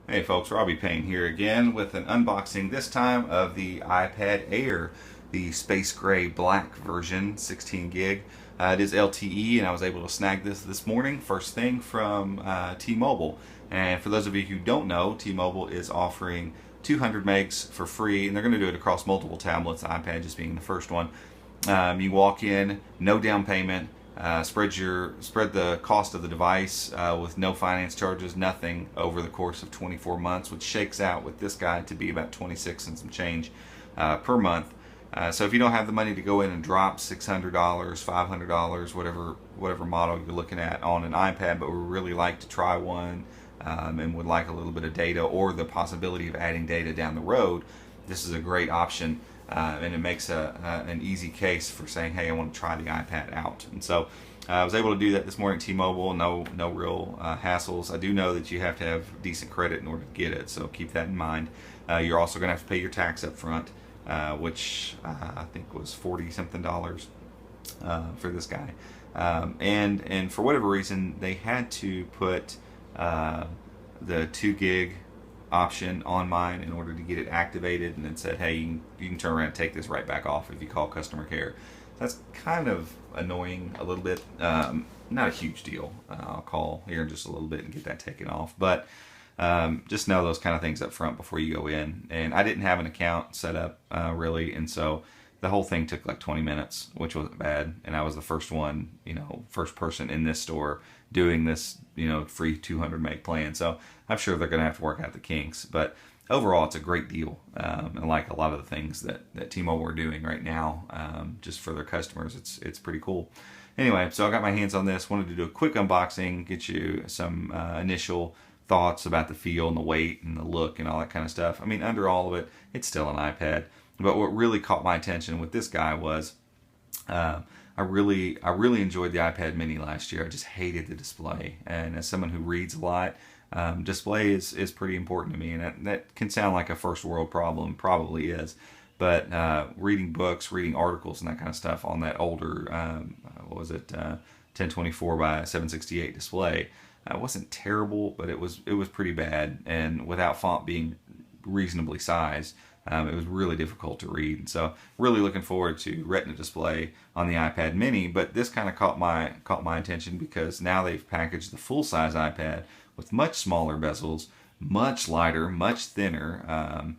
Hey folks, Robbie Payne here again with an unboxing, this time of the iPad Air, the space gray black version, 16 gig. It is LTE, and I was able to snag this morning, first thing from T-Mobile. And for those of you who don't know, T-Mobile is offering 200 megs for free, and they're going to do it across multiple tablets, iPad just being the first one. You walk in, no down payment, spread the cost of the device with no finance charges, nothing, over the course of 24 months, which shakes out with this guy to be about 26 and some change per month. So if you don't have the money to go in and drop $600, $500, whatever model you're looking at on an iPad, but would really like to try one and would like a little bit of data or the possibility of adding data down the road, this is a great option. And it makes an easy case for saying, hey, I want to try the iPad out. And so I was able to do that this morning at T-Mobile. No real hassles. I do know that you have to have decent credit in order to get it, so keep that in mind. You're also going to have to pay your tax up front, which I think was 40 something dollars for this guy. And for whatever reason, they had to put the 2 gig option on mine in order to get it activated, and then said, hey, you can turn around and take this right back off if you call customer care. That's kind of annoying a little bit. Not a huge deal. I'll call here in just a little bit and get that taken off, but just know those kind of things up front before you go in. And I didn't have an account set up really, and so the whole thing took like 20 minutes, which wasn't bad. And I was the first person in this store doing this, free 200 meg plan. So I'm sure they're going to have to work out the kinks. But overall, it's a great deal. And like a lot of the things that T-Mobile are doing right now, just for their customers, it's pretty cool. Anyway, so I got my hands on this. Wanted to do a quick unboxing, get you some initial thoughts about the feel and the weight and the look and all that kind of stuff. I mean, under all of it, it's still an iPad. But what really caught my attention with this guy was I really enjoyed the iPad mini last year. I just hated the display. And as someone who reads a lot, display is pretty important to me. And that can sound like a first world problem, probably is. But reading books, reading articles and that kind of stuff on that older, 1024 by 768 display, wasn't terrible, but it was pretty bad. And without font being reasonably sized, it was really difficult to read. So really looking forward to Retina display on the iPad mini. But this kind of caught my attention because now they've packaged the full-size iPad with much smaller bezels, much lighter, much thinner,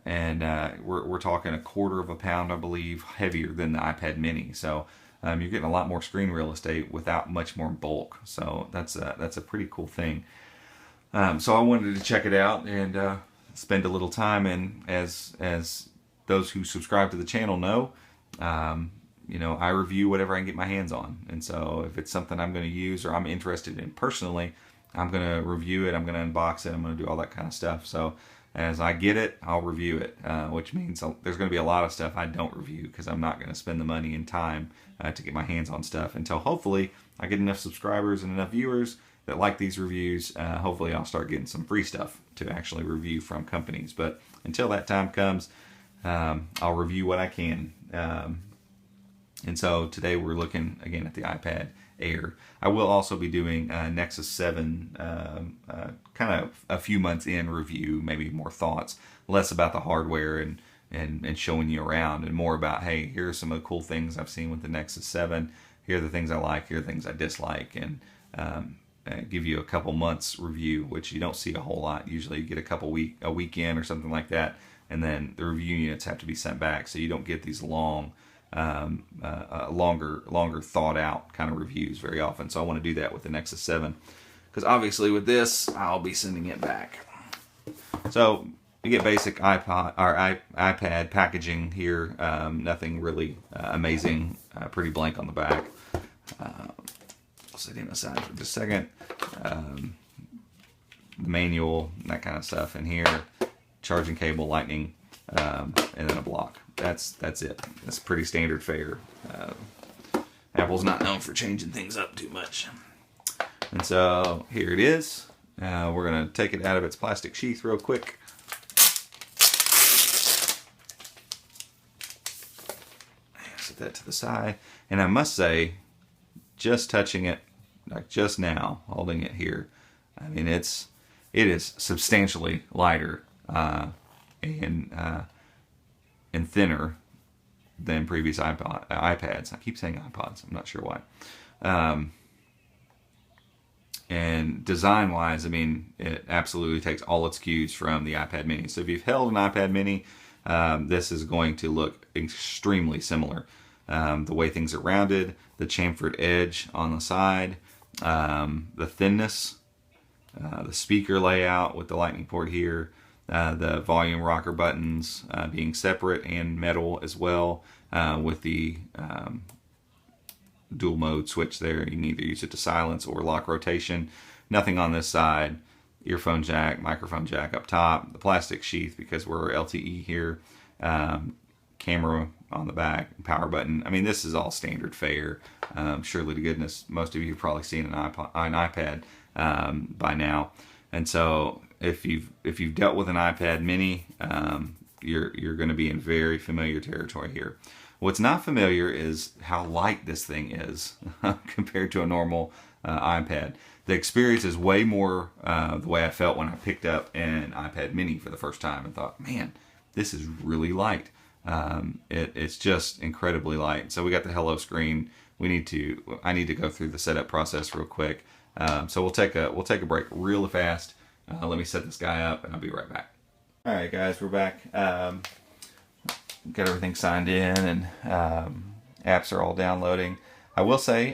and we're talking 1/4 pound, I believe, heavier than the iPad mini. So you're getting a lot more screen real estate without much more bulk. So that's a pretty cool thing. So I wanted to check it out and spend a little time. And as those who subscribe to the channel know, I review whatever I can get my hands on. And so if it's something I'm going to use or I'm interested in personally, I'm going to review it, I'm going to unbox it, I'm going to do all that kind of stuff. So as I get it, I'll review it, which means there's going to be a lot of stuff I don't review because I'm not going to spend the money and time to get my hands on stuff until hopefully I get enough subscribers and enough viewers that like these reviews. Hopefully I'll start getting some free stuff to actually review from companies. But until that time comes, I'll review what I can. And so today we're looking again at the iPad Air. I will also be doing Nexus 7 kind of a few months in review, maybe more thoughts, less about the hardware and showing you around, and more about, hey, here are some of the cool things I've seen with the Nexus 7. Here are the things I like, here are the things I dislike, and give you a couple months review, which you don't see a whole lot. Usually you get a weekend or something like that, and then the review units have to be sent back, so you don't get these longer thought out kind of reviews very often. So I want to do that with the Nexus 7, because obviously with this I'll be sending it back. So you get basic iPad packaging here. Nothing really amazing. Pretty blank on the back. I'll set him aside for just a second. Manual, that kind of stuff in here. Charging cable, lightning, and then a block. That's it. That's pretty standard fare. Apple's not known for changing things up too much. And so here it is. We're going to take it out of its plastic sheath real quick. Set that to the side. And I must say, just touching it, like just now, holding it here, I mean, it's it is substantially lighter and thinner than previous iPads. I keep saying iPods. I'm not sure why. And design-wise, I mean, it absolutely takes all its cues from the iPad mini. So if you've held an iPad mini, this is going to look extremely similar. The way things are rounded, the chamfered edge on the side, the thinness, the speaker layout with the lightning port here, the volume rocker buttons being separate and metal as well, with the dual mode switch there. You can either use it to silence or lock rotation. Nothing on this side. Earphone jack, microphone jack up top, the plastic sheath because we're LTE here, camera on the back, power button. I mean, this is all standard fare. Surely to goodness, most of you have probably seen an iPad by now. And so if you've dealt with an iPad mini, you're going to be in very familiar territory here. What's not familiar is how light this thing is compared to a normal iPad. The experience is way more the way I felt when I picked up an iPad mini for the first time and thought, man, this is really light. It's just incredibly light. So we got the hello screen. I need to go through the setup process real quick. So we'll take a break real fast. Let me set this guy up and I'll be right back. All right, guys, we're back. Got everything signed in and apps are all downloading. I will say,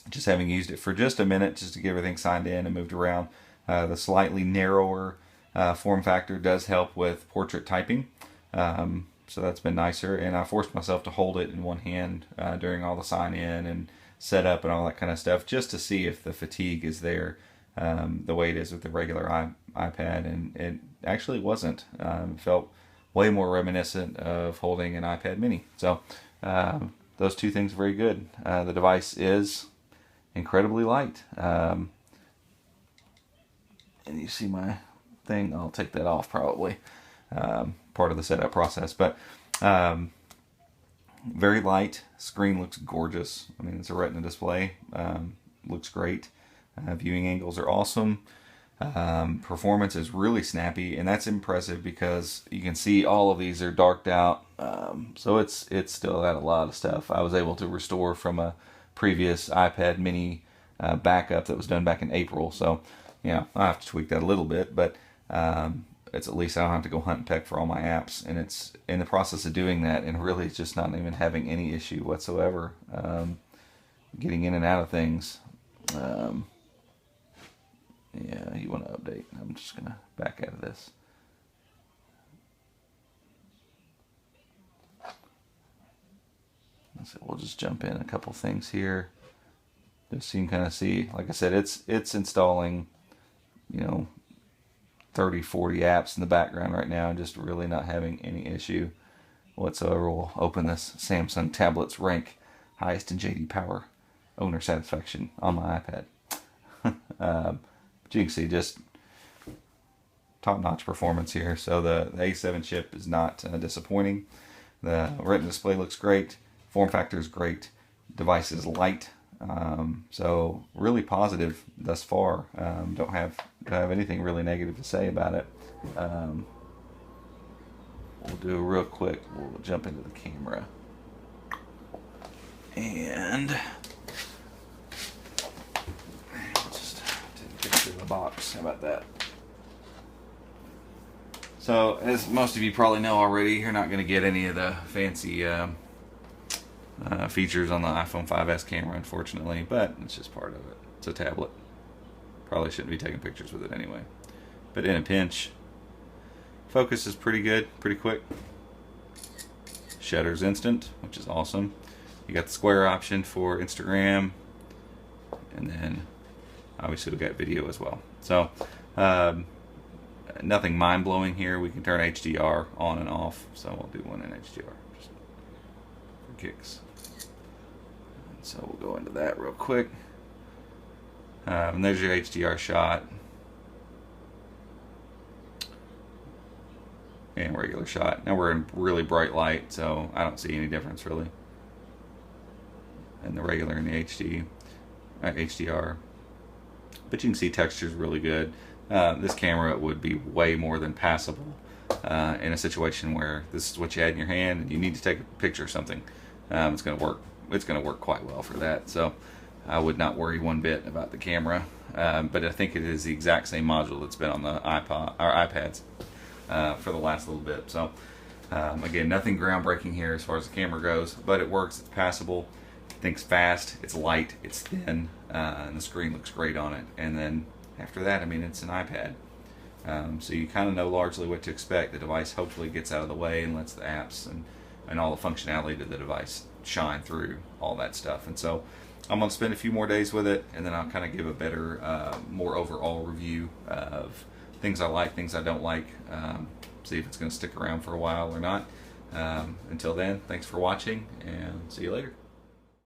just having used it for just a minute just to get everything signed in and moved around, the slightly narrower form factor does help with portrait typing. So that's been nicer, and I forced myself to hold it in one hand during all the sign in and setup and all that kind of stuff just to see if the fatigue is there the way it is with the regular iPad, and it actually wasn't. It felt way more reminiscent of holding an iPad mini. So those two things are very good. The device is incredibly light. And you see my thing, I'll take that off probably. Part of the setup process, but very light. Screen looks gorgeous. I mean, it's a Retina display. Looks great. Viewing angles are awesome. Performance is really snappy, and that's impressive because you can see all of these are darked out. So it's still got a lot of stuff. I was able to restore from a previous iPad mini backup that was done back in April. So, you know, I have to tweak that a little bit, but it's at least I don't have to go hunt and peck for all my apps, and it's in the process of doing that, and really just not even having any issue whatsoever getting in and out of things. Yeah, you want to update. I'm just going to back out of this. So we'll just jump in a couple things here just so you can kind of see. Like I said, it's installing, you know, 30, 40 apps in the background right now and just really not having any issue whatsoever. We'll open this Samsung tablets rank highest in JD Power owner satisfaction on my iPad. But you can see just top-notch performance here. So the A7 chip is not disappointing. The Retina display looks great. Form factor is great. Device is light. So really positive thus far. Don't have anything really negative to say about it. We'll do a real quick. We'll jump into the camera and just take a picture of the box. How about that? So, as most of you probably know already, you're not going to get any of the fancy features on the iPhone 5S camera, unfortunately, but it's just part of it. It's a tablet. Probably shouldn't be taking pictures with it anyway. But in a pinch, focus is pretty good, pretty quick. Shutter's instant, which is awesome. You got the square option for Instagram, and then obviously we got video as well. So nothing mind-blowing here. We can turn HDR on and off, so we'll do one in HDR just for kicks. And so we'll go into that real quick. And there's your HDR shot and regular shot. Now we're in really bright light, so I don't see any difference really. And the regular and the HDR. But you can see texture's really good. this camera would be way more than passable in a situation where this is what you had in your hand and you need to take a picture or something. It's going to work. It's going to work quite well for that. So I would not worry one bit about the camera. But I think it is the exact same module that's been on the iPads for the last little bit. So again, nothing groundbreaking here as far as the camera goes, but it works. It's passable. It thinks fast. It's light. It's thin, and the screen looks great on it. And then after that, I mean, it's an iPad. So you kind of know largely what to expect. The device hopefully gets out of the way and lets the apps and all the functionality of the device shine through all that stuff. And so I'm going to spend a few more days with it, and then I'll kind of give a better, more overall review of things I like, things I don't like, see if it's going to stick around for a while or not. Until then, thanks for watching, and see you later.